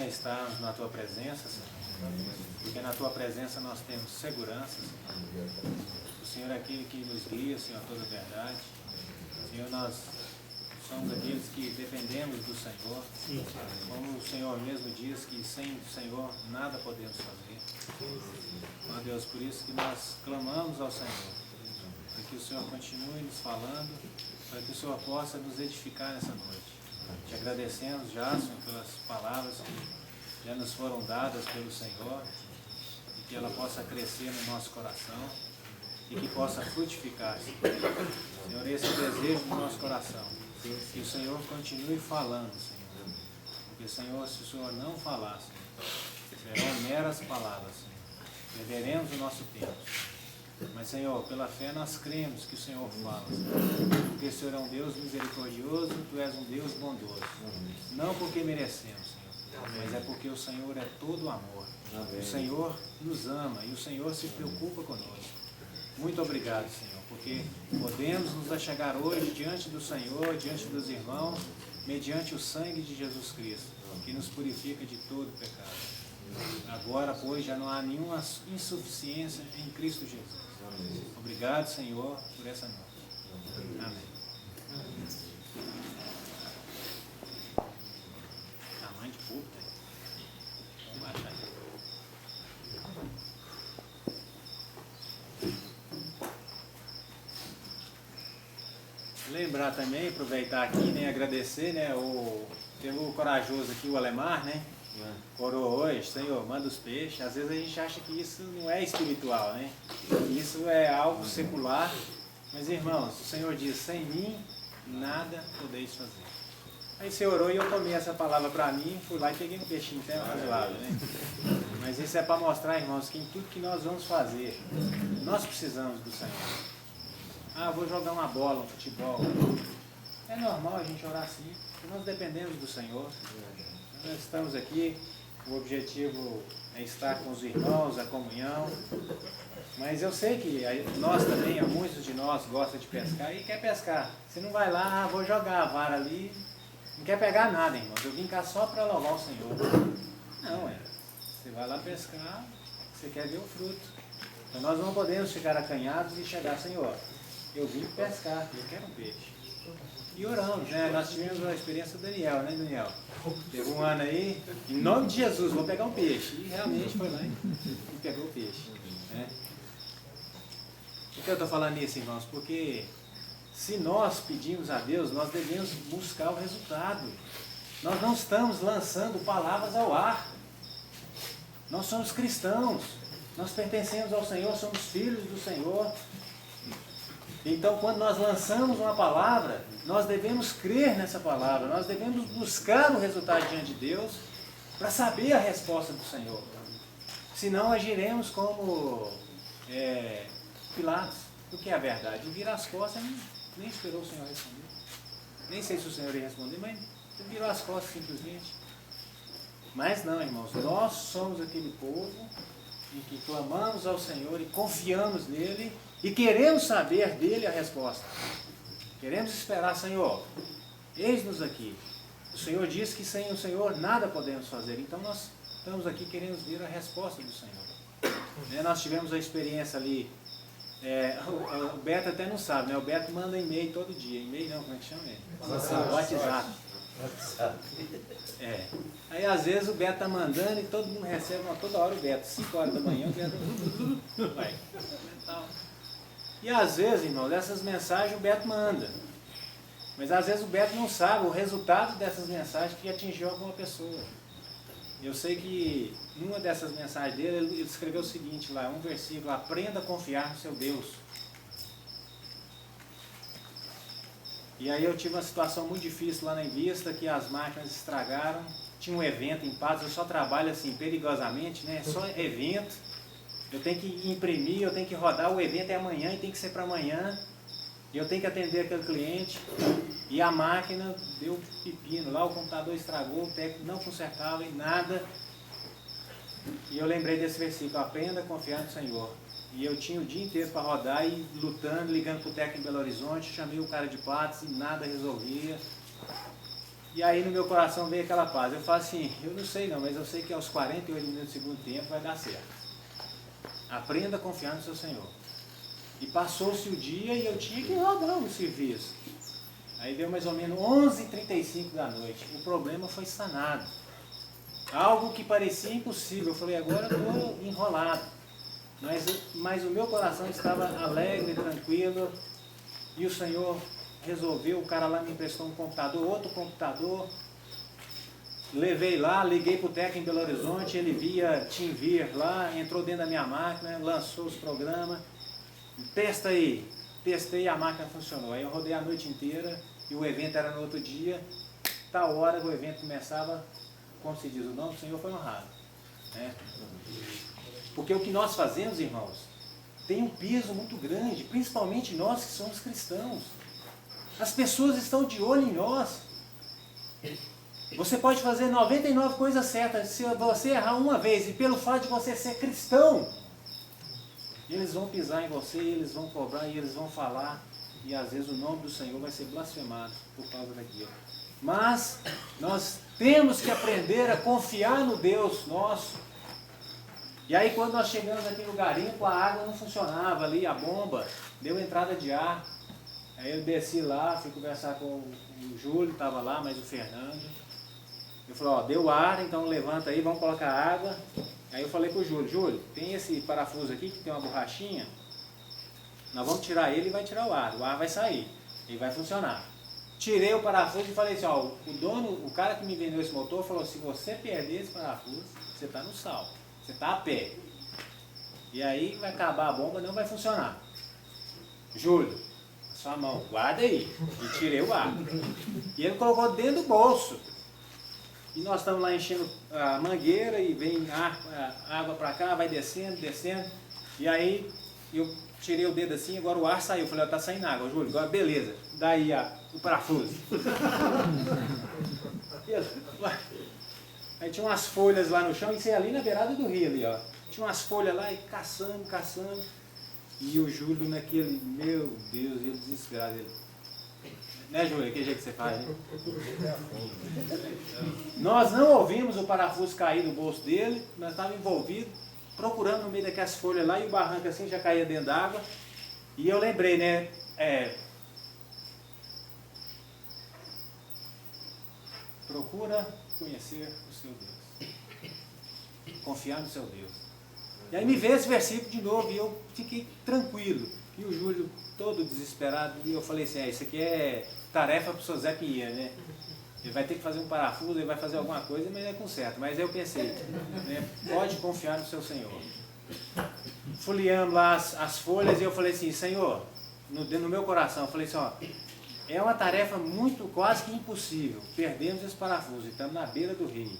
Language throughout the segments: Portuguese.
bênção estarmos na Tua presença, Senhor, porque na Tua presença nós temos segurança, Senhor. O Senhor é aquele que nos guia, Senhor, a toda a verdade. Senhor, nós somos aqueles que dependemos do Senhor, como o Senhor mesmo diz que sem o Senhor nada podemos fazer. Ó Deus, por isso que nós clamamos ao Senhor, para que o Senhor continue nos falando, para que o Senhor possa nos edificar nessa noite. Te agradecemos já, Senhor, pelas palavras que já nos foram dadas pelo Senhor, e que ela possa crescer no nosso coração e que possa frutificar. Senhor, esse é o desejo do nosso coração, que o Senhor continue falando, Senhor, porque, Senhor, se o Senhor não falar, Senhor, serão meras palavras, Senhor, perderemos o nosso tempo. Mas, Senhor, pela fé nós cremos que o Senhor fala, Senhor, porque o Senhor é um Deus misericordioso, Tu és um Deus bondoso. Não porque merecemos, Senhor, mas é porque o Senhor é todo amor. O Senhor nos ama e o Senhor se preocupa conosco. Muito obrigado, Senhor, porque podemos nos achegar hoje diante do Senhor, diante dos irmãos, mediante o sangue de Jesus Cristo, que nos purifica de todo pecado. Agora, pois, já não há nenhuma insuficiência em Cristo Jesus. Obrigado, Senhor, por essa noite. Amém. Tamanho de puta. Vamos baixar aí. Lembrar também, aproveitar aqui, né, agradecer, né, teve o corajoso aqui, o Alemar, né? Orou hoje, Senhor, manda os peixes. Às vezes a gente acha que isso não é espiritual, né? Isso é algo secular. Mas, irmãos, o Senhor diz, sem mim, nada podeis fazer. Aí você orou e eu tomei essa palavra para mim, fui lá e peguei um peixinho até do lado, né? Mas isso é para mostrar, irmãos, que em tudo que nós vamos fazer, nós precisamos do Senhor. Ah, vou jogar uma bola, um futebol. É normal a gente orar assim, porque nós dependemos do Senhor. Nós estamos aqui, o objetivo é estar com os irmãos, a comunhão, mas eu sei que nós também, muitos de nós gostam de pescar e quer pescar. Você não vai lá, vou jogar a vara ali, não quer pegar nada, irmãos, eu vim cá só para louvar o Senhor. Não, você vai lá pescar, você quer ver o fruto. Então nós não podemos ficar acanhados e chegar, Senhor, eu vim pescar, eu quero um peixe. E oramos, né? Nós tivemos uma experiência do Daniel, né, Daniel? Teve um ano aí, em nome de Jesus, vou pegar um peixe. E realmente foi lá e pegou o peixe. Né? Por que eu estou falando isso, irmãos? Porque se nós pedimos a Deus, nós devemos buscar o resultado. Nós não estamos lançando palavras ao ar. Nós somos cristãos. Nós pertencemos ao Senhor, somos filhos do Senhor. Então, quando nós lançamos uma palavra, nós devemos crer nessa palavra, nós devemos buscar o resultado diante de Deus para saber a resposta do Senhor. Senão, agiremos como Pilatos, o que é a verdade. E virar as costas, nem esperou o Senhor responder. Nem sei se o Senhor ia responder, mas virou as costas simplesmente. Mas não, irmãos, nós somos aquele povo em que clamamos ao Senhor e confiamos nele e queremos saber dele a resposta. Queremos esperar, Senhor, eis-nos aqui. O Senhor diz que sem o Senhor nada podemos fazer. Então nós estamos aqui querendo ver a resposta do Senhor. Nós tivemos a experiência ali, o Beto até não sabe, né? O Beto manda e-mail todo dia. E-mail não, como é que chama ele? WhatsApp. Aí às vezes o Beto está mandando e todo mundo recebe toda hora o Beto. 5 horas da manhã o Beto vai. E às vezes, irmão, dessas mensagens o Beto manda. Mas às vezes o Beto não sabe o resultado dessas mensagens que atingiu alguma pessoa. Eu sei que numa dessas mensagens dele, ele escreveu o seguinte lá, um versículo, aprenda a confiar no seu Deus. E aí eu tive uma situação muito difícil lá na Invista, que as máquinas estragaram, tinha um evento em Patos, eu só trabalho assim perigosamente, né? Só evento, eu tenho que imprimir, eu tenho que rodar, o evento é amanhã e tem que ser para amanhã, e eu tenho que atender aquele cliente, e a máquina deu pepino, lá o computador estragou, o técnico não consertava em nada, e eu lembrei desse versículo, aprenda a confiar no Senhor. E eu tinha o dia inteiro para rodar e lutando, ligando para o técnico em Belo Horizonte, chamei o cara de Patos e nada resolvia. E aí no meu coração veio aquela paz. Eu falo assim, eu não sei não, mas eu sei que aos 48 minutos do segundo tempo vai dar certo. Aprenda a confiar no seu Senhor. E passou-se o dia e eu tinha que rodar o serviço. Aí deu mais ou menos 11h35 da noite. O problema foi sanado. Algo que parecia impossível. Eu falei, agora eu estou enrolado. Mas o meu coração estava alegre, tranquilo. E o Senhor resolveu. O cara lá me emprestou um computador, outro computador. Levei lá, liguei para o técnico em Belo Horizonte. Ele via TeamViewer lá, entrou dentro da minha máquina, lançou os programas. Testa aí. Testei, a máquina funcionou. Aí eu rodei a noite inteira e o evento era no outro dia. Tal hora que o evento começava, como se diz, o nome do Senhor foi honrado. Né? Porque o que nós fazemos, irmãos, tem um peso muito grande, principalmente nós que somos cristãos. As pessoas estão de olho em nós. Você pode fazer 99 coisas certas, se você errar uma vez, e pelo fato de você ser cristão, eles vão pisar em você, eles vão cobrar, e eles vão falar, e às vezes o nome do Senhor vai ser blasfemado por causa daquilo. Mas nós temos que aprender a confiar no Deus nosso. E aí quando nós chegamos aqui no garimpo, a água não funcionava ali, a bomba deu entrada de ar. Aí eu desci lá, fui conversar com o Júlio, estava lá, mas o Fernando. Eu falei, ó, deu ar, então levanta aí, vamos colocar água. Aí eu falei pro Júlio, Júlio, tem esse parafuso aqui que tem uma borrachinha, nós vamos tirar ele e vai tirar o ar vai sair, ele vai funcionar. Tirei o parafuso e falei assim, ó, o cara que me vendeu esse motor falou, se você perder esse parafuso, você está no sal, você está a pé. E aí vai acabar a bomba, não vai funcionar. Júlio, sua mão, guarda aí. E tirei o ar. E ele colocou dentro do bolso. E nós estamos lá enchendo a mangueira e vem água para cá, vai descendo, descendo. E aí eu tirei o dedo assim, agora o ar saiu. Eu falei, ó, tá saindo água, Júlio, agora beleza. Daí o parafuso. Aí tinha umas folhas lá no chão, isso é ali na beirada do rio ali, ó. Tinha umas folhas lá e caçando. E o Júlio naquele, meu Deus, ele desesperado. Ele, né, Júlio? Que jeito que você faz, né? Nós não ouvimos o parafuso cair no bolso dele, nós estávamos envolvidos, procurando no meio daquelas folhas lá, e o barranco assim já caía dentro d'água. E eu lembrei, né? Procura conhecer o seu Deus. Confiar no seu Deus. E aí me veio esse versículo de novo e eu fiquei tranquilo. E o Júlio todo desesperado, e eu falei assim, isso aqui é tarefa para o seu Zé Pinheiro, né? Ele vai ter que fazer um parafuso, ele vai fazer alguma coisa, mas é conserto. Mas eu pensei, né, pode confiar no seu Senhor. Folheamos lá as folhas e eu falei assim, Senhor, no meu coração, eu falei assim, ó, é uma tarefa muito, quase que impossível. Perdemos esse parafuso, estamos na beira do rio.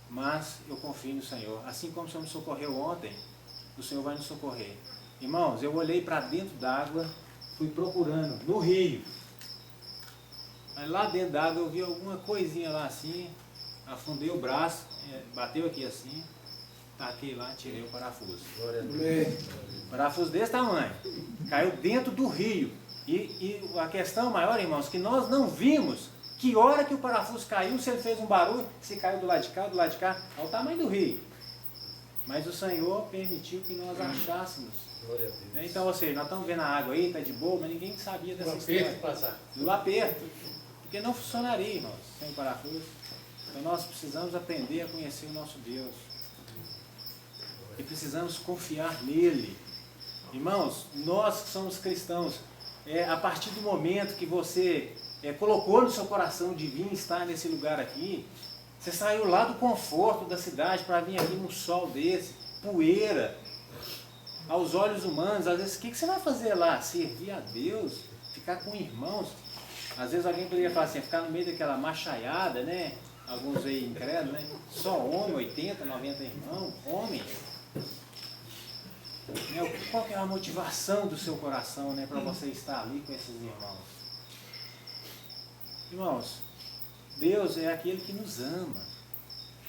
Mas eu confio no Senhor. Assim como o Senhor me socorreu ontem, o Senhor vai nos socorrer. Irmãos, eu olhei para dentro d'água, fui procurando, no rio. Mas lá dentro d'água eu vi alguma coisinha lá assim, afundei o braço, bateu aqui assim, taquei lá, tirei o parafuso. Parafuso desse tamanho, caiu dentro do rio. E a questão maior, irmãos, que nós não vimos que hora que o parafuso caiu, se ele fez um barulho, se caiu do lado de cá, ao tamanho do rio. Mas o Senhor permitiu que nós achássemos. Então, ou seja, nós estamos vendo a água aí, está de boa, mas ninguém sabia dessa história. Do aperto. Porque não funcionaria, irmãos, sem o parafuso. Então nós precisamos aprender a conhecer o nosso Deus. E precisamos confiar nele. Irmãos, nós que somos cristãos, a partir do momento que você colocou no seu coração de vir estar nesse lugar aqui, você saiu lá do conforto da cidade para vir aqui num sol desse, poeira, aos olhos humanos. Às vezes, o que você vai fazer lá? Servir a Deus? Ficar com irmãos? Às vezes alguém poderia falar assim, ficar no meio daquela machaiada, né? Alguns aí incrédulos, né? Só homem, 80, 90 irmãos, homens. Qual que é a motivação do seu coração, né, para você estar ali com esses irmãos? Irmãos, Deus é aquele que nos ama.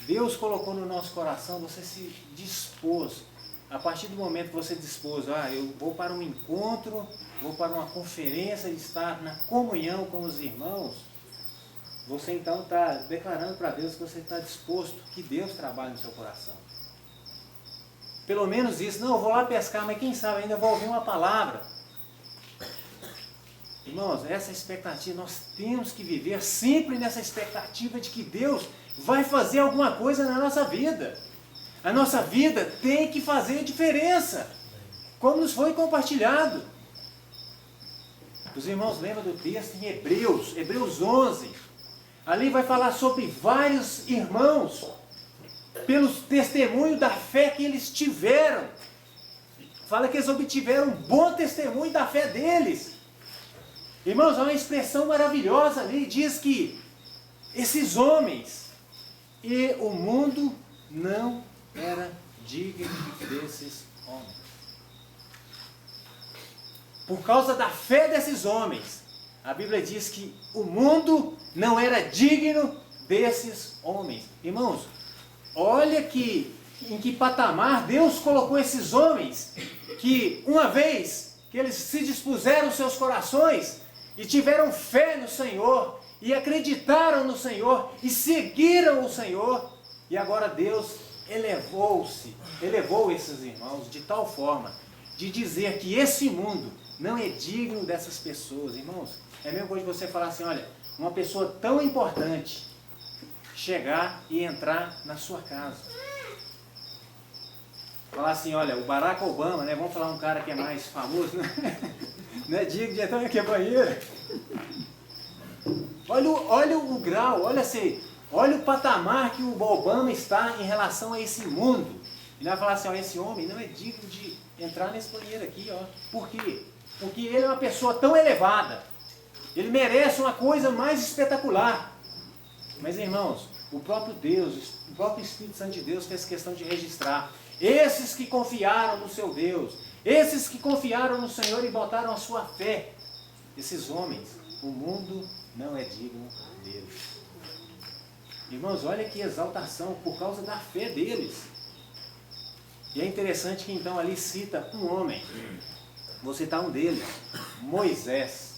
Deus colocou no nosso coração, você se dispôs. A partir do momento que você dispôs, eu vou para um encontro, vou para uma conferência, estar na comunhão com os irmãos, você então está declarando para Deus que você está disposto que Deus trabalhe no seu coração. Pelo menos isso. Não, eu vou lá pescar, mas quem sabe ainda vou ouvir uma palavra. Irmãos, essa expectativa, nós temos que viver sempre nessa expectativa de que Deus vai fazer alguma coisa na nossa vida. A nossa vida tem que fazer diferença, como nos foi compartilhado. Os irmãos lembram do texto em Hebreus 11. Ali vai falar sobre vários irmãos, pelo testemunho da fé que eles tiveram. Fala que eles obtiveram um bom testemunho da fé deles. Irmãos, há uma expressão maravilhosa ali, diz que esses homens e o mundo não era digno desses homens. Por causa da fé desses homens, a Bíblia diz que o mundo não era digno desses homens. Irmãos, olha em que patamar Deus colocou esses homens, que uma vez que eles se dispuseram seus corações e tiveram fé no Senhor, e acreditaram no Senhor, e seguiram o Senhor, e agora Deus elevou esses irmãos de tal forma, de dizer que esse mundo não é digno dessas pessoas. Irmãos, é a mesma coisa de você falar assim, olha, uma pessoa tão importante chegar e entrar na sua casa. Falar assim, olha, o Barack Obama, né? Vamos falar um cara que é mais famoso, né? Não é digno de entrar aqui a banheira. Olha o grau, olha o patamar que o Obama está em relação a esse mundo. Ele vai falar assim, ó, esse homem não é digno de entrar nesse banheiro aqui, ó. Por quê? Porque ele é uma pessoa tão elevada. Ele merece uma coisa mais espetacular. Mas, irmãos, o próprio Deus, o próprio Espírito Santo de Deus fez questão de registrar. Esses que confiaram no seu Deus, esses que confiaram no Senhor e botaram a sua fé, esses homens, o mundo não é digno deles. Irmãos, olha que exaltação por causa da fé deles. E é interessante que então ali cita um homem, vou citar um deles, Moisés.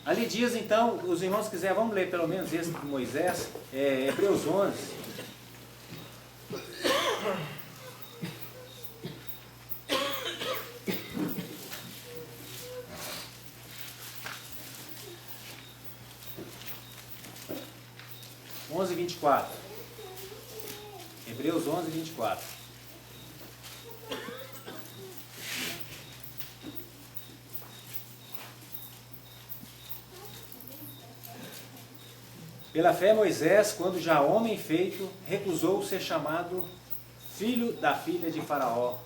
Ali diz então, os irmãos se quiserem, vamos ler pelo menos esse de Moisés, Hebreus 11. Hebreus 11, 24. Pela fé Moisés, quando já homem feito, recusou ser chamado filho da filha de Faraó,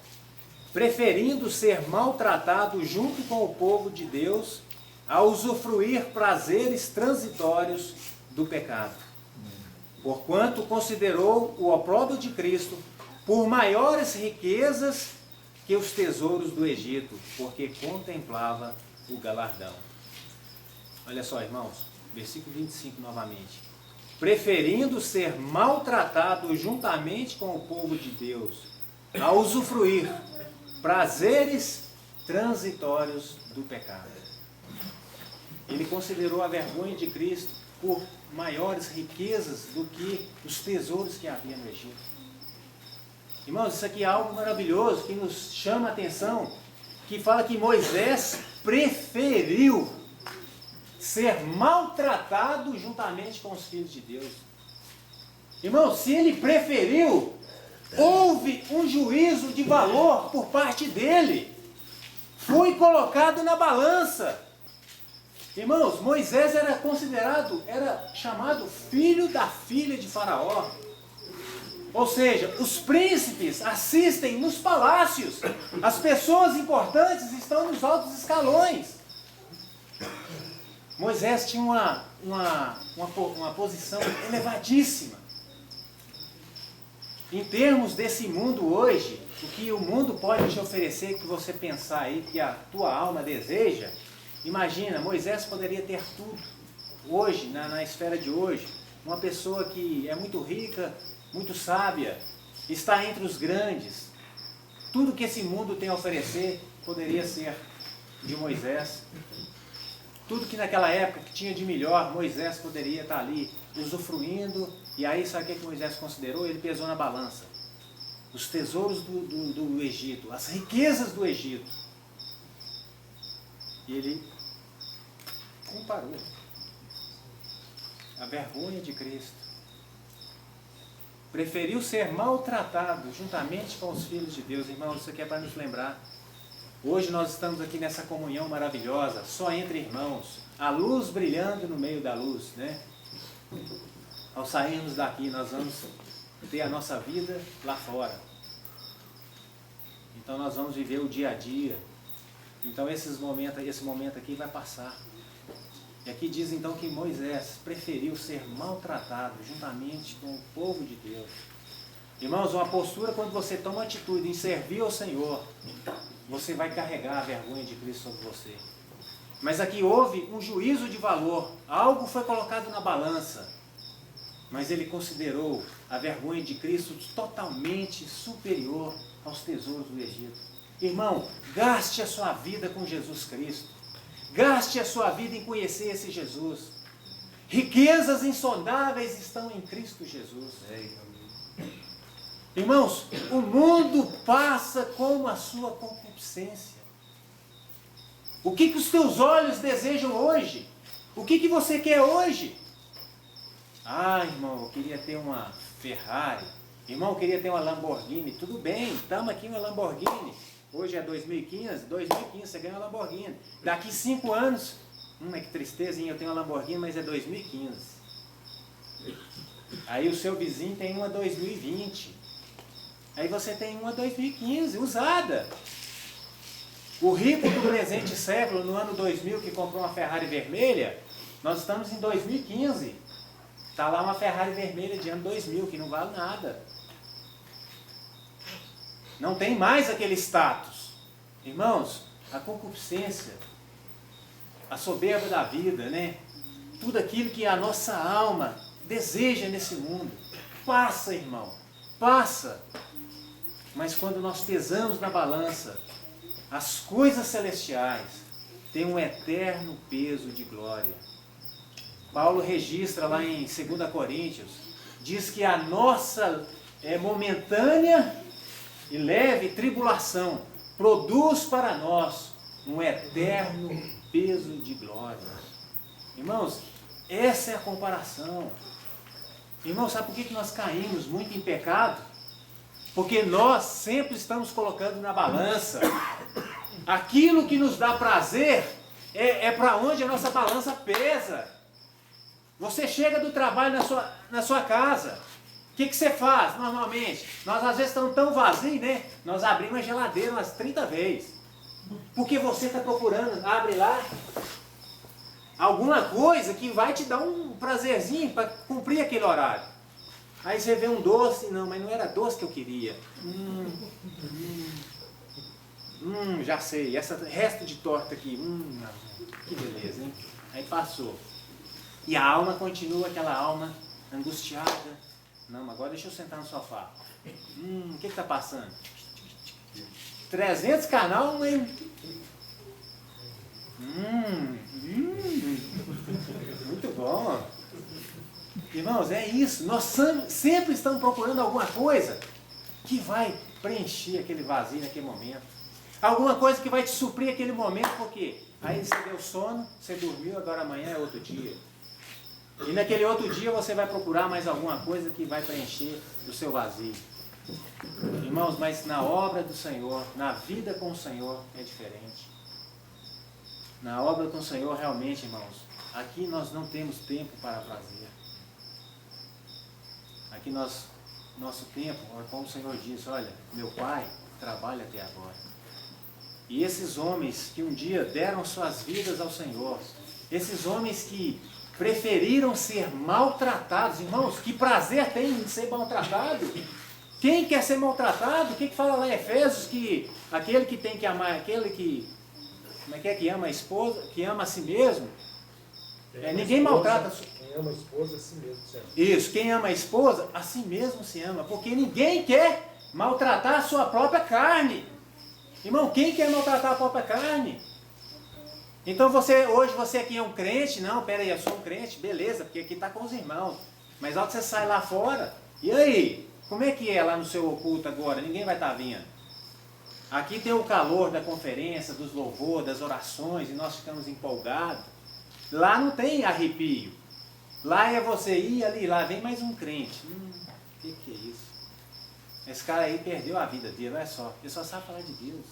preferindo ser maltratado junto com o povo de Deus, a usufruir prazeres transitórios do pecado. Porquanto considerou o opróbrio de Cristo por maiores riquezas que os tesouros do Egito, porque contemplava o galardão. Olha só, irmãos, versículo 25 novamente. Preferindo ser maltratado juntamente com o povo de Deus, a usufruir prazeres transitórios do pecado. Ele considerou a vergonha de Cristo por maiores riquezas do que os tesouros que havia no Egito. Irmãos, isso aqui é algo maravilhoso que nos chama a atenção, que fala que Moisés preferiu ser maltratado juntamente com os filhos de Deus. Irmãos, se ele preferiu, houve um juízo de valor por parte dele. Foi colocado na balança. Irmãos, Moisés era chamado filho da filha de Faraó. Ou seja, os príncipes assistem nos palácios. As pessoas importantes estão nos altos escalões. Moisés tinha uma posição elevadíssima. Em termos desse mundo hoje, o que o mundo pode te oferecer, que você pensar aí, que a tua alma deseja, imagina, Moisés poderia ter tudo. Hoje, na esfera de hoje, uma pessoa que é muito rica, muito sábia, está entre os grandes. Tudo que esse mundo tem a oferecer poderia ser de Moisés. tudo que naquela época que tinha de melhor, Moisés poderia estar ali usufruindo. E aí sabe o que Moisés considerou? Ele pesou na balança os tesouros do Egito, as riquezas do Egito. E ele comparou a vergonha de Cristo. Preferiu ser maltratado juntamente com os filhos de Deus. Irmãos, isso aqui é para nos lembrar. Hoje nós estamos aqui nessa comunhão maravilhosa, só entre irmãos, a luz brilhando no meio da luz, né? Ao sairmos daqui, nós vamos ter a nossa vida lá fora. Então nós vamos viver o dia a dia. Então esse momento aqui vai passar. E aqui diz então que Moisés preferiu ser maltratado juntamente com o povo de Deus. Irmãos, uma postura quando você toma atitude em servir ao Senhor, você vai carregar a vergonha de Cristo sobre você. Mas aqui houve um juízo de valor, algo foi colocado na balança, mas ele considerou a vergonha de Cristo totalmente superior aos tesouros do Egito. Irmão, gaste a sua vida com Jesus Cristo. Gaste a sua vida em conhecer esse Jesus. Riquezas insondáveis estão em Cristo Jesus. Irmãos, o mundo passa como a sua concupiscência. O que os teus olhos desejam hoje? O que você quer hoje? Ah, irmão, eu queria ter uma Ferrari. Irmão, eu queria ter uma Lamborghini. Tudo bem, estamos aqui uma Lamborghini. Hoje é 2015, você ganha uma Lamborghini. Daqui 5 anos, que tristeza, hein? Eu tenho uma Lamborghini, mas é 2015. Aí o seu vizinho tem uma 2020. Aí você tem uma 2015, usada. O rico do presente século, no ano 2000, que comprou uma Ferrari vermelha, nós estamos em 2015. Está lá uma Ferrari vermelha de ano 2000, que não vale nada. Não tem mais aquele status. Irmãos, a concupiscência, a soberba da vida, né? Tudo aquilo que a nossa alma deseja nesse mundo, passa, irmão, passa. Mas quando nós pesamos na balança, as coisas celestiais têm um eterno peso de glória. Paulo registra lá em 2 Coríntios, diz que a nossa momentânea e leve tribulação produz para nós um eterno peso de glória. Irmãos, essa é a comparação. Irmãos, sabe por que nós caímos muito em pecado? Porque nós sempre estamos colocando na balança aquilo que nos dá prazer, é para onde a nossa balança pesa. Você chega do trabalho na sua casa, o que você faz normalmente? Nós às vezes estamos tão vazios, né? Nós abrimos a geladeira umas 30 vezes. Porque você está procurando, abre lá, alguma coisa que vai te dar um prazerzinho para cumprir aquele horário. Aí você vê um doce, não, mas não era doce que eu queria. Já sei, essa resto de torta aqui, que beleza, hein? Aí passou. E a alma continua aquela alma angustiada. Não, agora deixa eu sentar no sofá. O que está passando? 300 canal, hein? Muito bom. Irmãos, é isso. Nós sempre estamos procurando alguma coisa que vai preencher aquele vazio naquele momento. Alguma coisa que vai te suprir aquele momento, porque aí você deu sono, você dormiu, agora amanhã é outro dia. E naquele outro dia você vai procurar mais alguma coisa que vai preencher o seu vazio. Irmãos, mas na obra do Senhor, na vida com o Senhor, é diferente. Na obra com o Senhor, realmente, irmãos, aqui nós não temos tempo para prazer. Aqui nosso tempo, como o Senhor disse, olha, meu Pai trabalha até agora. E esses homens que um dia deram suas vidas ao Senhor, esses homens que preferiram ser maltratados, irmãos, que prazer tem em ser maltratado? Quem quer ser maltratado? O que fala lá em Efésios? Que aquele que tem que amar, aquele que, como é que ama a esposa, que ama a si mesmo, ninguém maltrata. Quem ama a esposa, a si mesmo se ama. Isso, quem ama a esposa, a si mesmo se ama, porque ninguém quer maltratar a sua própria carne. Irmão, quem quer maltratar a própria carne? Então hoje você aqui é um crente, não, pera aí, eu sou um crente, beleza, porque aqui está com os irmãos. Mas na hora que você sai lá fora, e aí? Como é que é lá no seu culto agora? Ninguém vai estar vendo. Aqui tem o calor da conferência, dos louvores, das orações, e nós ficamos empolgados. Lá não tem arrepio. Lá é você ir ali, lá vem mais um crente. Que é isso? Esse cara aí perdeu a vida dele, olha só. Ele só sabe falar de Deus.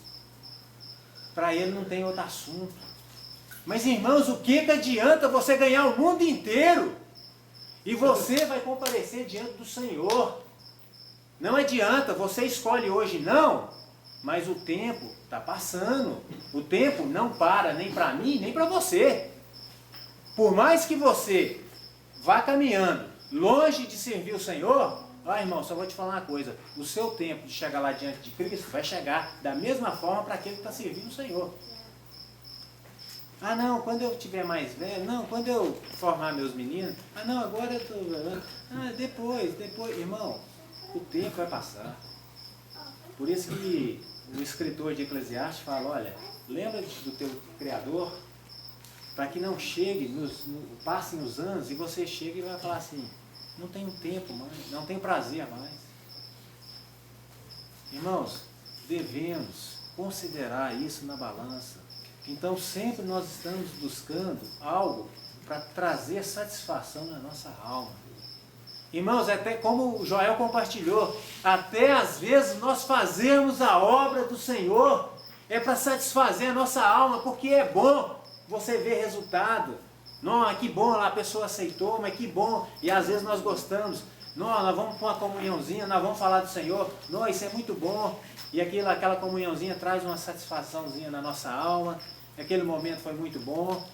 Para ele não tem outro assunto. Mas irmãos, o que adianta você ganhar o mundo inteiro e você vai comparecer diante do Senhor? Não adianta, você escolhe hoje não, mas o tempo está passando. O tempo não para nem para mim, nem para você. Por mais que você vá caminhando longe de servir o Senhor, irmão, só vou te falar uma coisa, o seu tempo de chegar lá diante de Cristo vai chegar da mesma forma para aquele que está servindo o Senhor. Não, quando eu tiver mais velho, não, quando eu formar meus meninos, não, agora eu estou... depois, irmão, o tempo vai passar. Por isso que o escritor de Eclesiastes fala, olha, lembra-te do teu Criador, para que não chegue, passem os anos e você chegue e vai falar assim, não tenho tempo mais, não tenho prazer mais. Irmãos, devemos considerar isso na balança. Então sempre nós estamos buscando algo para trazer satisfação na nossa alma. Irmãos, até como o Joel compartilhou, até às vezes nós fazemos a obra do Senhor, é para satisfazer a nossa alma, porque é bom você ver resultado. Não, que bom, lá a pessoa aceitou, mas que bom, e às vezes nós gostamos. Não, nós vamos para uma comunhãozinha, nós vamos falar do Senhor, não, isso é muito bom, e aquela comunhãozinha traz uma satisfaçãozinha na nossa alma, aquele momento foi muito bom,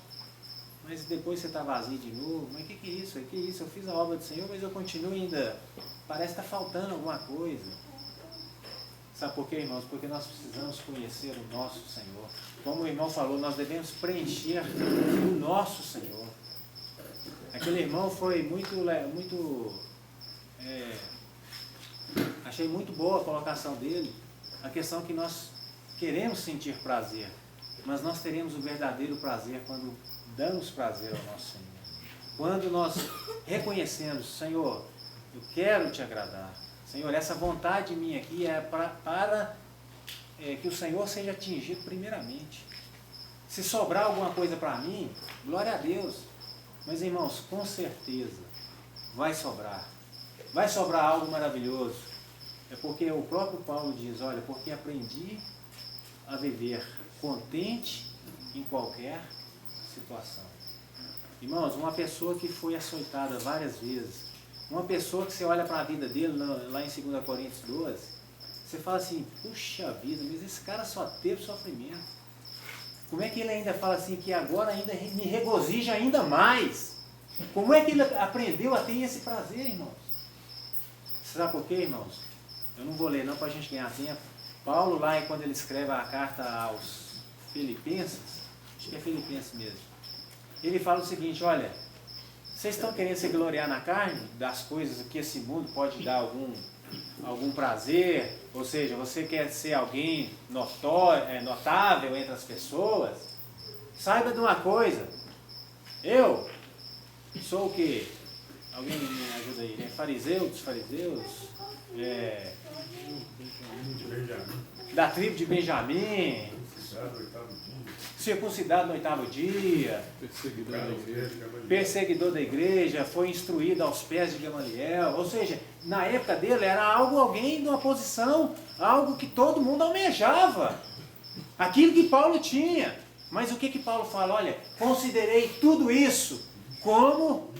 mas depois você está vazio de novo, mas que é isso? Que isso? Eu fiz a obra do Senhor, mas eu continuo ainda, parece que está faltando alguma coisa. Sabe por quê, irmãos? Porque nós precisamos conhecer o nosso Senhor. Como o irmão falou, nós devemos preencher o nosso Senhor. Aquele irmão foi achei muito boa a colocação dele, a questão que nós queremos sentir prazer, mas nós teremos o verdadeiro prazer quando damos prazer ao nosso Senhor. Quando nós reconhecemos, Senhor, eu quero te agradar. Senhor, essa vontade minha aqui é para que o Senhor seja atingido primeiramente. Se sobrar alguma coisa para mim, glória a Deus. Mas irmãos, com certeza vai sobrar. Vai sobrar algo maravilhoso. É porque o próprio Paulo diz, olha, porque aprendi a viver contente em qualquer situação. Irmãos, uma pessoa que foi açoitada várias vezes, uma pessoa que você olha para a vida dele, lá em 2 Coríntios 12, você fala assim, puxa vida, mas esse cara só teve sofrimento. Como é que ele ainda fala assim, que agora ainda me regozija ainda mais? Como é que ele aprendeu a ter esse prazer, irmãos? Sabe por quê, irmãos? Eu não vou ler não para a gente ganhar tempo. Paulo lá, quando ele escreve a carta aos Filipenses, acho que é Filipenses mesmo, ele fala o seguinte, olha, vocês estão querendo se gloriar na carne, das coisas que esse mundo pode dar algum prazer, ou seja, você quer ser alguém notável entre as pessoas, saiba de uma coisa, eu sou o quê? Alguém me ajuda aí, né? Fariseu dos fariseus, da tribo de Benjamim, circuncidado no 8º dia, perseguidor da igreja, foi instruído aos pés de Gamaliel, ou seja, na época dele era alguém numa posição, algo que todo mundo almejava, aquilo que Paulo tinha. Mas o que Paulo fala? Olha, considerei tudo isso como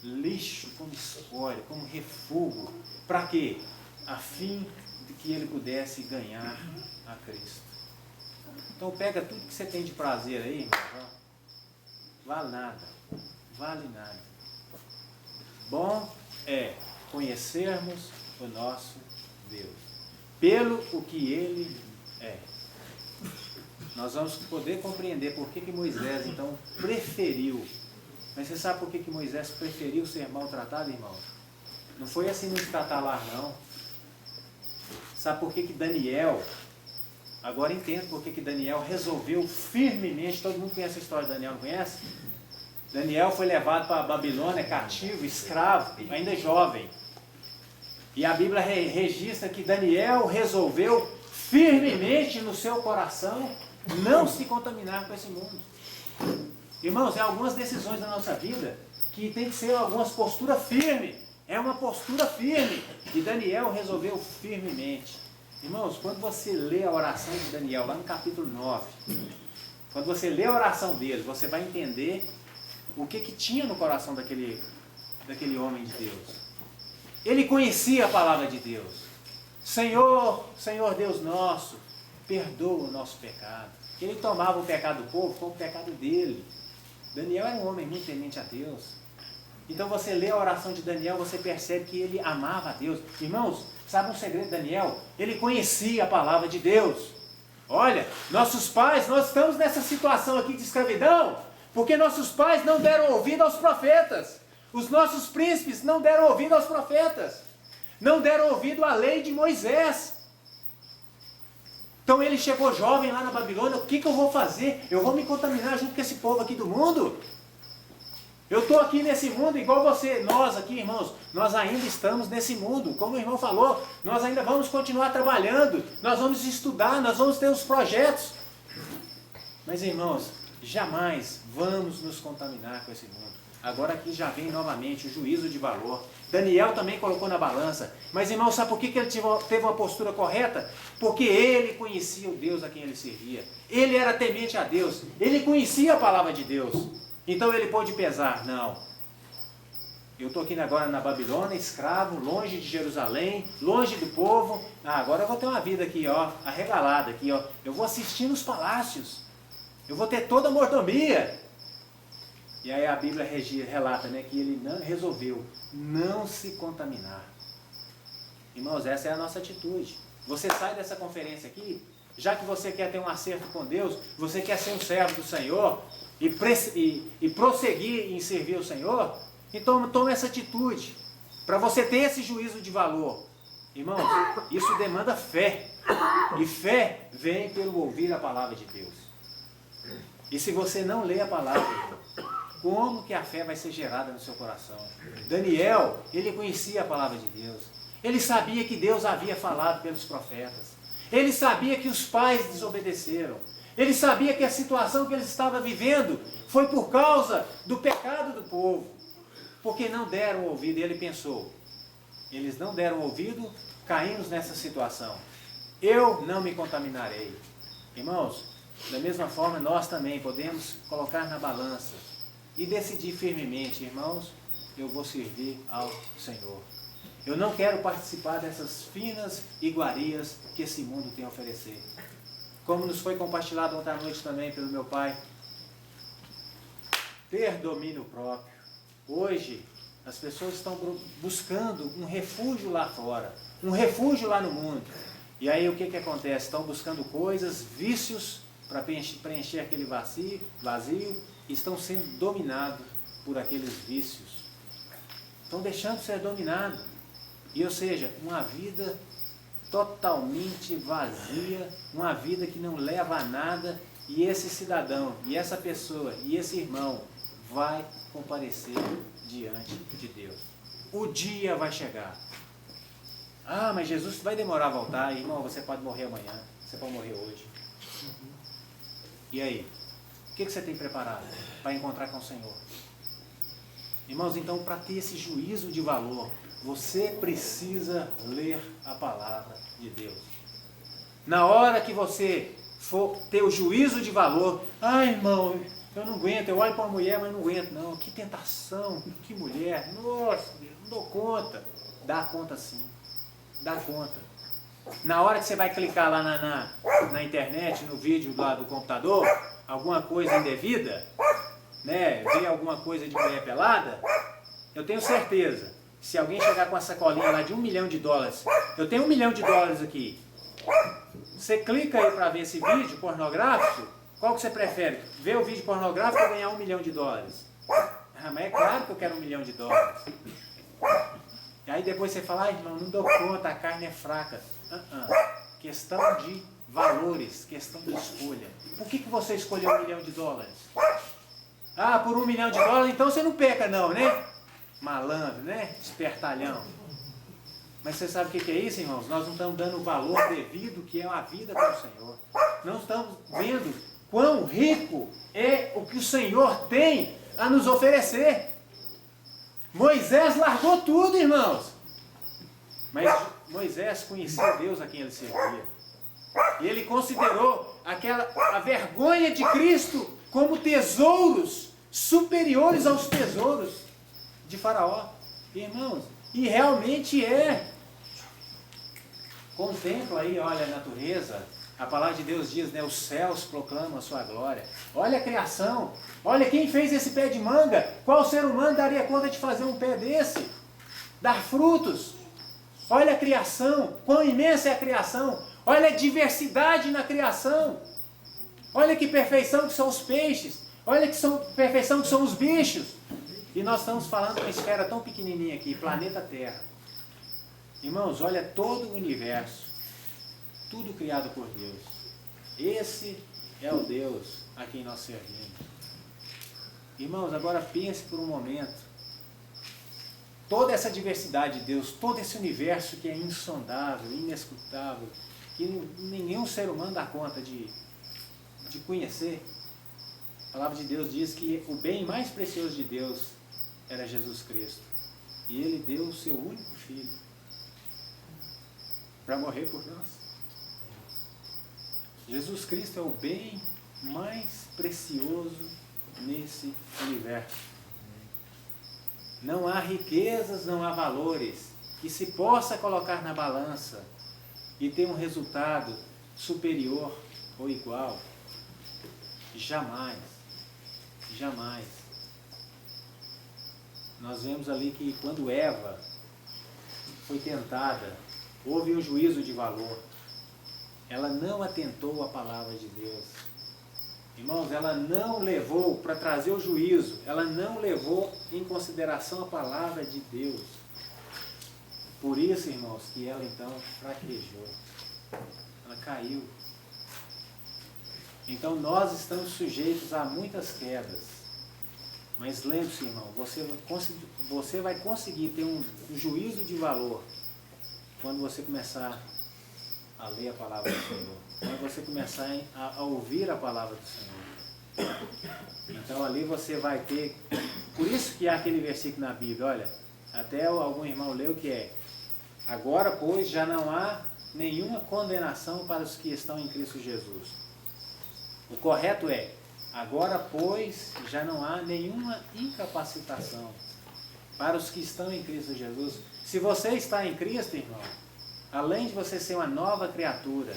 lixo, como escória, como refúgio, para quê? A fim de que ele pudesse ganhar a Cristo. Então pega tudo que você tem de prazer aí, irmão, vale nada, vale nada. Bom é conhecermos o nosso Deus, pelo o que Ele é. Nós vamos poder compreender por que Moisés então preferiu. Mas você sabe por que Moisés preferiu ser maltratado, irmão? Não foi assim no estatalar, não. Sabe por que Daniel Agora entendo por que Daniel resolveu firmemente, todo mundo conhece a história de Daniel, não conhece? Daniel foi levado para a Babilônia, cativo, escravo, ainda jovem. E a Bíblia registra que Daniel resolveu firmemente no seu coração não se contaminar com esse mundo. Irmãos, é algumas decisões da nossa vida que tem que ser algumas posturas firmes. É uma postura firme. E Daniel resolveu firmemente. Irmãos, quando você lê a oração de Daniel, lá no capítulo 9, quando você lê a oração dele, você vai entender o que tinha no coração daquele homem de Deus. Ele conhecia a palavra de Deus. Senhor, Senhor Deus nosso, perdoa o nosso pecado. Ele tomava o pecado do povo como o pecado dele. Daniel era um homem muito temente a Deus. Então você lê a oração de Daniel, você percebe que ele amava a Deus. Irmãos, sabe um segredo de Daniel? Ele conhecia a palavra de Deus. Olha, nossos pais, nós estamos nessa situação aqui de escravidão, porque nossos pais não deram ouvido aos profetas. Os nossos príncipes não deram ouvido aos profetas. Não deram ouvido à lei de Moisés. Então ele chegou jovem lá na Babilônia, o que eu vou fazer? Eu vou me contaminar junto com esse povo aqui do mundo? Eu estou aqui nesse mundo igual você, nós aqui, irmãos, nós ainda estamos nesse mundo, como o irmão falou, nós ainda vamos continuar trabalhando, nós vamos estudar, nós vamos ter os projetos. Mas irmãos, jamais vamos nos contaminar com esse mundo. Agora aqui já vem novamente o juízo de valor. Daniel também colocou na balança. Mas irmão, sabe por que ele teve uma postura correta? Porque ele conhecia o Deus a quem ele servia. Ele era temente a Deus. Ele conhecia a palavra de Deus. Então ele pôde pesar. Não. Eu estou aqui agora na Babilônia, escravo, longe de Jerusalém, longe do povo. Agora eu vou ter uma vida aqui, ó, arregalada aqui, ó. Eu vou assistir nos palácios. Eu vou ter toda a mordomia. E aí a Bíblia relata, né, que ele resolveu não se contaminar. Irmãos, essa é a nossa atitude. Você sai dessa conferência aqui, já que você quer ter um acerto com Deus, você quer ser um servo do Senhor e prosseguir em servir o Senhor, então tome essa atitude, para você ter esse juízo de valor. Irmãos, isso demanda fé. E fé vem pelo ouvir a palavra de Deus. E se você não lê a palavra, como que a fé vai ser gerada no seu coração? Daniel, ele conhecia a palavra de Deus. Ele sabia que Deus havia falado pelos profetas. Ele sabia que os pais desobedeceram. Ele sabia que a situação que ele estava vivendo foi por causa do pecado do povo. Porque não deram ouvido. E ele pensou, eles não deram ouvido, caímos nessa situação. Eu não me contaminarei. Irmãos, da mesma forma nós também podemos colocar na balança e decidir firmemente, irmãos, eu vou servir ao Senhor. Eu não quero participar dessas finas iguarias que esse mundo tem a oferecer. Como nos foi compartilhado ontem à noite também pelo meu pai, ter domínio próprio. Hoje, as pessoas estão buscando um refúgio lá fora, um refúgio lá no mundo. E aí o que acontece? Estão buscando coisas, vícios, para preencher aquele vazio, e estão sendo dominados por aqueles vícios. Estão deixando de ser dominados. E ou seja, uma vida totalmente vazia, uma vida que não leva a nada, e esse cidadão, e essa pessoa, e esse irmão vai comparecer diante de Deus. O dia vai chegar. Ah, mas Jesus vai demorar a voltar. Irmão, você pode morrer amanhã, você pode morrer hoje. E aí? O que você tem preparado para encontrar com o Senhor? Irmãos, então, para ter esse juízo de valor, você precisa ler a palavra de Deus. Na hora que você for ter o juízo de valor, irmão, eu não aguento, eu olho para uma mulher, mas não aguento, não. Que tentação, que mulher, nossa, não dou conta. Dá conta sim, dá conta. Na hora que você vai clicar lá na internet, no vídeo lá do computador, alguma coisa indevida, né, ver alguma coisa de mulher pelada, eu tenho certeza, se alguém chegar com a sacolinha lá de $1 milhão, eu tenho $1 milhão aqui, você clica aí para ver esse vídeo pornográfico, qual que você prefere? Ver o vídeo pornográfico ou ganhar $1 milhão? Mas é claro que eu quero $1 milhão. E aí depois você fala, irmão, não dou conta, a carne é fraca. questão de valores, questão de escolha. Por que você escolheu $1 milhão? Ah, por $1 milhão, então você não peca não, né? Malandro, né? Espertalhão. Mas você sabe o que é isso, irmãos? Nós não estamos dando o valor devido que é a vida com o Senhor. Não estamos vendo quão rico é o que o Senhor tem a nos oferecer. Moisés largou tudo, irmãos. Mas Moisés conhecia Deus a quem ele servia. E ele considerou a vergonha de Cristo como tesouros superiores aos tesouros de Faraó. Irmãos, e realmente é. Contempla aí, olha a natureza. A palavra de Deus diz, né? Os céus proclamam a sua glória. Olha a criação. Olha quem fez esse pé de manga. Qual ser humano daria conta de fazer um pé desse? Dar frutos. Olha a criação. Quão imensa é a criação. Olha a diversidade na criação. Olha que perfeição que são os peixes. Olha que perfeição que são os bichos. E nós estamos falando de uma esfera tão pequenininha aqui, planeta Terra. Irmãos, olha todo o universo. Tudo criado por Deus. Esse é o Deus a quem nós servimos. Irmãos, agora pense por um momento. Toda essa diversidade de Deus, todo esse universo que é insondável, inescrutável, que nenhum ser humano dá conta de conhecer. A palavra de Deus diz que o bem mais precioso de Deus era Jesus Cristo. E Ele deu o seu único Filho para morrer por nós. Jesus Cristo é o bem mais precioso nesse universo. Não há riquezas, não há valores que se possa colocar na balança e ter um resultado superior ou igual. Jamais. Jamais. Nós vemos ali que quando Eva foi tentada, houve um juízo de valor. Ela não atentou à palavra de Deus. Irmãos, ela não levou para trazer o juízo, ela não levou em consideração a palavra de Deus. Por isso, irmãos, que ela então fraquejou. Ela caiu. Então nós estamos sujeitos a muitas quedas. Mas lembre-se, irmão, você vai conseguir ter um juízo de valor quando você começar a ler a palavra do Senhor. Quando você começar a ouvir a palavra do Senhor. Então ali você vai ter... Por isso que há aquele versículo na Bíblia, olha, até algum irmão leu que é: agora, pois, já não há nenhuma condenação para os que estão em Cristo Jesus. O correto é: agora, pois, já não há nenhuma incapacitação para os que estão em Cristo Jesus. Se você está em Cristo, irmão, além de você ser uma nova criatura,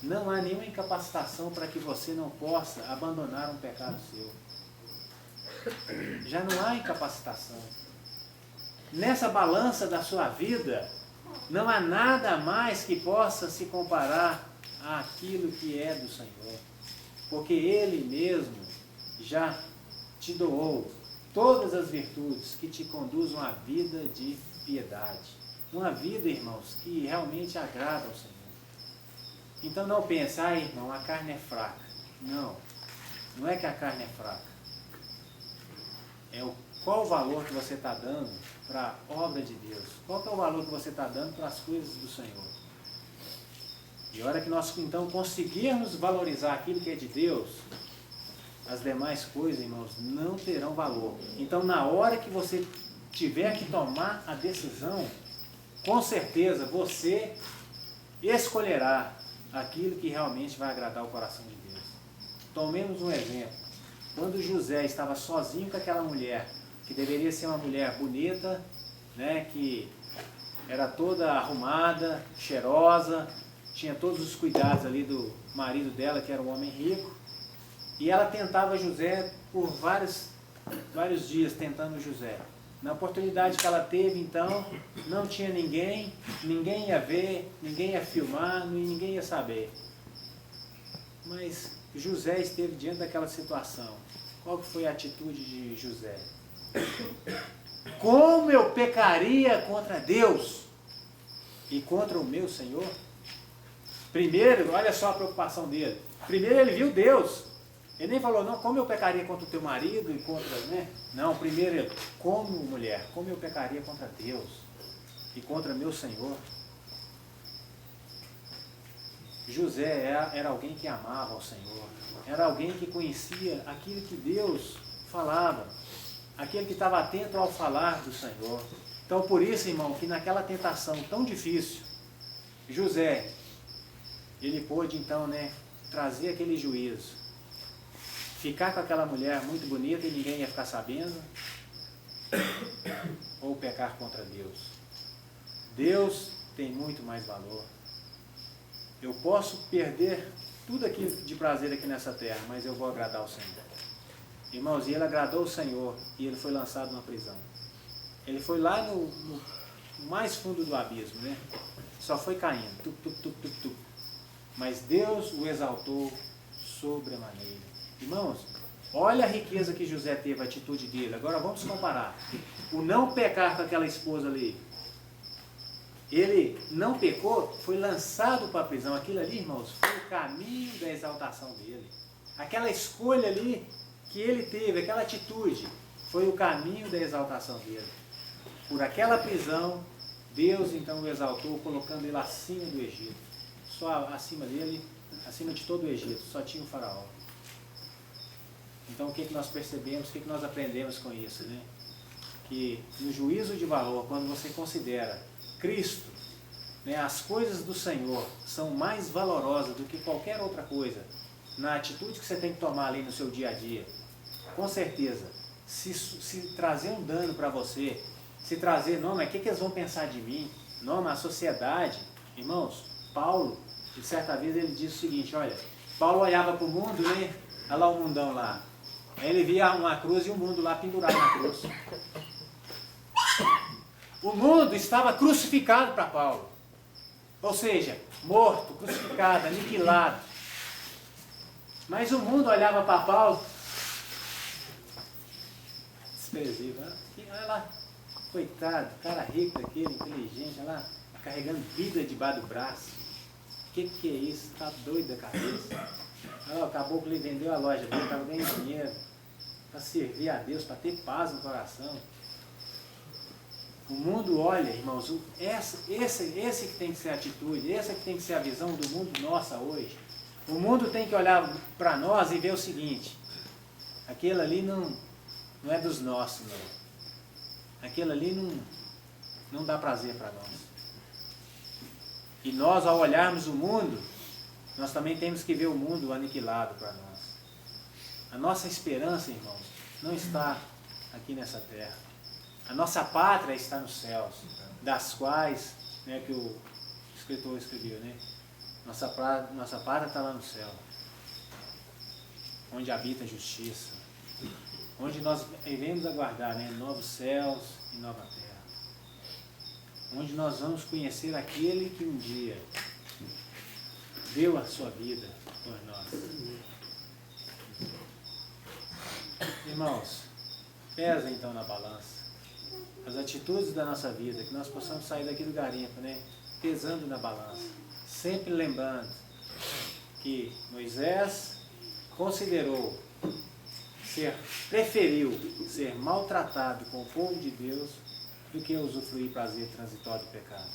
não há nenhuma incapacitação para que você não possa abandonar um pecado seu. Já não há incapacitação. Nessa balança da sua vida, não há nada mais que possa se comparar àquilo que é do Senhor. Porque Ele mesmo já te doou todas as virtudes que te conduzem a uma vida de piedade. Uma vida, irmãos, que realmente agrada ao Senhor. Então não pense, irmão, a carne é fraca. Não, não é que a carne é fraca. Qual o valor que você está dando para a obra de Deus? Qual que é o valor que você está dando para as coisas do Senhor? E a hora que nós então conseguirmos valorizar aquilo que é de Deus, as demais coisas, irmãos, não terão valor. Então na hora que você tiver que tomar a decisão, com certeza você escolherá aquilo que realmente vai agradar o coração de Deus. Tomemos um exemplo. Quando José estava sozinho com aquela mulher, que deveria ser uma mulher bonita, né, que era toda arrumada, cheirosa, tinha todos os cuidados ali do marido dela, que era um homem rico, e ela tentava José por vários dias, tentando José. Na oportunidade que ela teve, então, não tinha ninguém ia ver, ninguém ia filmar, ninguém ia saber. Mas José esteve diante daquela situação. Qual que foi a atitude de José? Como eu pecaria contra Deus e contra o meu Senhor? Primeiro, olha só a preocupação dele. Primeiro ele viu Deus. Ele nem falou, não, como eu pecaria contra o teu marido e contra, né? Não, primeiro ele, como mulher, como eu pecaria contra Deus e contra meu Senhor. José era alguém que amava ao Senhor. Era alguém que conhecia aquilo que Deus falava. Aquele que estava atento ao falar do Senhor. Então, por isso, irmão, que naquela tentação tão difícil, José, ele pôde, então, né, trazer aquele juízo. Ficar com aquela mulher muito bonita e ninguém ia ficar sabendo. Ou pecar contra Deus. Deus tem muito mais valor. Eu posso perder tudo aquilo de prazer aqui nessa terra, mas eu vou agradar o Senhor. Irmãos, e ele agradou o Senhor e ele foi lançado na prisão. Ele foi lá no mais fundo do abismo, né? Só foi caindo, tup, tup, tup, tup, tup. Mas Deus o exaltou sobremaneira. Irmãos, olha a riqueza que José teve, a atitude dele. Agora vamos comparar. O não pecar com aquela esposa ali. Ele não pecou, foi lançado para a prisão. Aquilo ali, irmãos, foi o caminho da exaltação dele. Aquela escolha ali que ele teve, aquela atitude, foi o caminho da exaltação dele. Por aquela prisão, Deus então o exaltou, colocando ele acima do Egito. Só acima dele, acima de todo o Egito, só tinha o faraó. Então o que nós percebemos, o que nós aprendemos com isso, né? Que no juízo de valor, quando você considera Cristo, né, as coisas do Senhor são mais valorosas do que qualquer outra coisa, na atitude que você tem que tomar ali no seu dia a dia. Com certeza, se trazer um dano para você, se trazer, não, mas o que eles vão pensar de mim? Não, mas a sociedade, irmãos, Paulo, de certa vez ele disse o seguinte, olha, Paulo olhava para o mundo, né? Olha lá o mundão lá. Aí ele via uma cruz e o mundo lá pendurado na cruz. O mundo estava crucificado para Paulo. Ou seja, morto, crucificado, aniquilado. Mas o mundo olhava para Paulo, desprezível. Olha lá, coitado, cara rico daquele, inteligente, olha lá, carregando Bíblia debaixo do braço. O que é isso? Está doido da cabeça. Olha lá, o caboclo ele vendeu a loja dele, estava ganhando dinheiro para servir a Deus, para ter paz no coração. O mundo olha, irmãos, esse que tem que ser a atitude, essa que tem que ser a visão do mundo nossa hoje. O mundo tem que olhar para nós e ver o seguinte, aquele ali não é dos nossos, não. Aquele ali não dá prazer para nós. E nós, ao olharmos o mundo, nós também temos que ver o mundo aniquilado para nós. A nossa esperança, irmãos, não está aqui nessa terra. A nossa pátria está nos céus, das quais, né, que o escritor escreveu, né? Nossa pátria está lá no céu, onde habita a justiça, onde nós iremos aguardar, né, novos céus e nova terra, onde nós vamos conhecer aquele que um dia deu a sua vida por nós. Irmãos, pesa então na balança as atitudes da nossa vida, que nós possamos sair daqui do garimpo, né, pesando na balança, sempre lembrando que Moisés preferiu ser maltratado com o povo de Deus do que usufruir prazer transitório do pecado.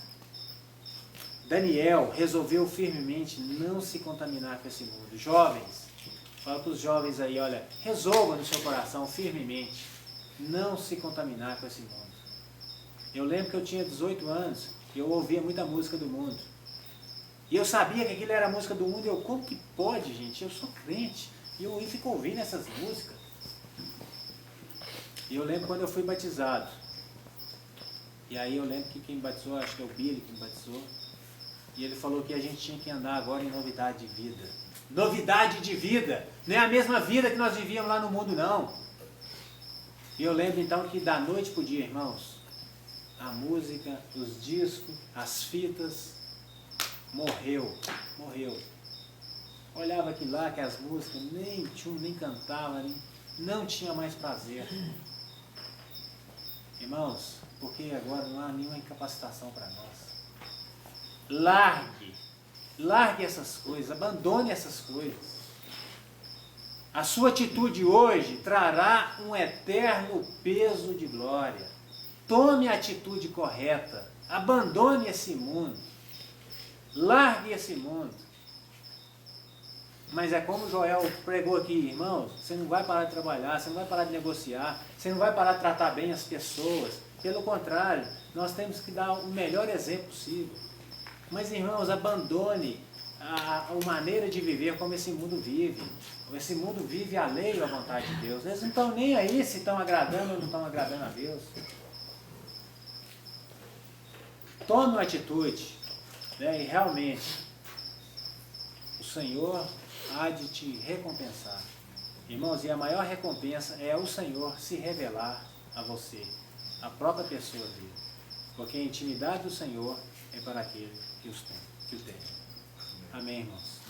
Daniel resolveu firmemente não se contaminar com esse mundo. Jovens, fala para os jovens aí, olha, resolva no seu coração firmemente não se contaminar com esse mundo. Eu lembro que eu tinha 18 anos e eu ouvia muita música do mundo. E eu sabia que aquilo era a música do mundo e eu, como que pode, gente? Eu sou crente. E eu fico ouvindo essas músicas. E eu lembro quando eu fui batizado. E aí eu lembro que quem me batizou, acho que é o Billy que me batizou. E ele falou que a gente tinha que andar agora em novidade de vida. Novidade de vida! Não é a mesma vida que nós vivíamos lá no mundo, não. E eu lembro então que da noite para o dia, irmãos, a música, os discos, as fitas, morreu. Olhava aquilo lá, que as músicas, nem cantava, não tinha mais prazer. Irmãos, porque agora não há nenhuma incapacitação para nós. Largue Largue essas coisas, abandone essas coisas. A sua atitude hoje trará um eterno peso de glória. Tome a atitude correta. Abandone esse mundo. Largue esse mundo. Mas é como Joel pregou aqui, irmãos, você não vai parar de trabalhar, você não vai parar de negociar, você não vai parar de tratar bem as pessoas. Pelo contrário, nós temos que dar o melhor exemplo possível. Mas, irmãos, abandone a maneira de viver como esse mundo vive. Esse mundo vive alheio à vontade de Deus. Eles não estão nem aí se estão agradando ou não estão agradando a Deus. Tome uma atitude, né, e realmente o Senhor há de te recompensar. Irmãos, e a maior recompensa é o Senhor se revelar a você, a própria pessoa dele. Porque a intimidade do Senhor é para aquele que o tem. Amém, irmãos?